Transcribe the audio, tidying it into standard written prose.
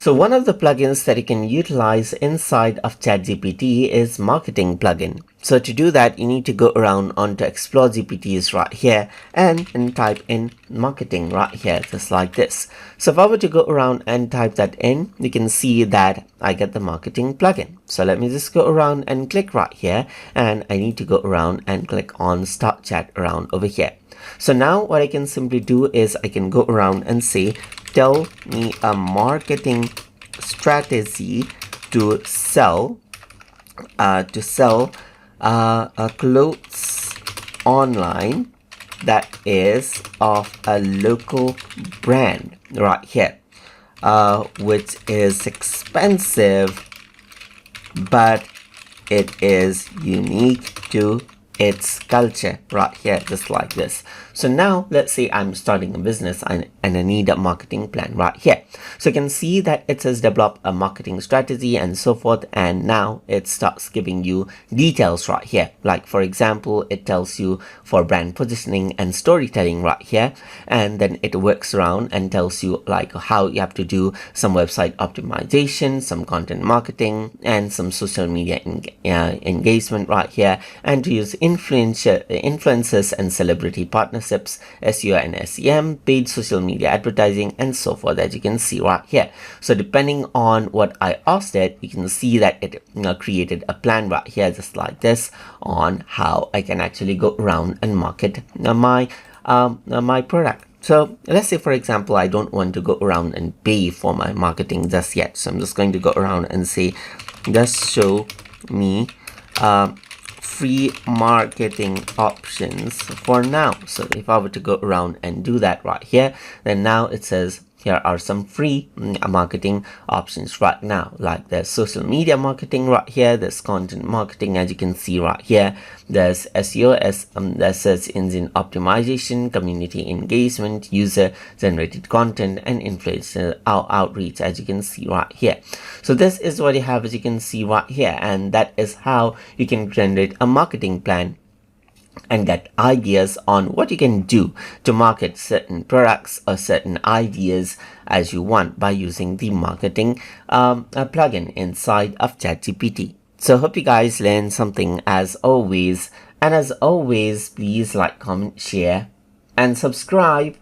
So one of the plugins that you can utilize inside of ChatGPT is marketing plugin. So to do that, you need to go around onto Explore GPTs right here and type in marketing right here, just like this. So if I were to go around and type that in, you can see that I get the marketing plugin. So let me just go around and click right here, and I need to go around and click on Start Chat around over here. So now what I can simply do is I can go around and say, tell me a marketing strategy to sell clothes online that is of a local brand right here, which is expensive, but it is unique to its culture right here, just like this. So now let's say I'm starting a business and I need a marketing plan right here. So you can see that it says develop a marketing strategy and so forth, and now it starts giving you details right here. Like for example, it tells you for brand positioning and storytelling right here, and then it works around and tells you like how you have to do some website optimization, some content marketing, and some social media engagement right here, and to use influencers and celebrity partnerships, SEO and SEM, paid social media advertising, and so forth, as you can see right here. So depending on what I asked it, you can see that it created a plan right here, just like this, on how I can actually go around and market my product. So let's say, for example, I don't want to go around and pay for my marketing just yet. So I'm just going to go around and say, just show me free marketing options for now. So if I were to go around and do that right here, then now it says here are some free marketing options right now. Like there's social media marketing right here, there's content marketing, as you can see right here, there's SEO, there's search engine optimization, community engagement, user generated content, and influencer outreach, as you can see right here. So this is what you have, as you can see right here, and that is how you can generate a marketing plan and get ideas on what you can do to market certain products or certain ideas as you want by using the marketing plugin inside of ChatGPT. So hope you guys learned something as always, and as always, please like, comment, share, and subscribe.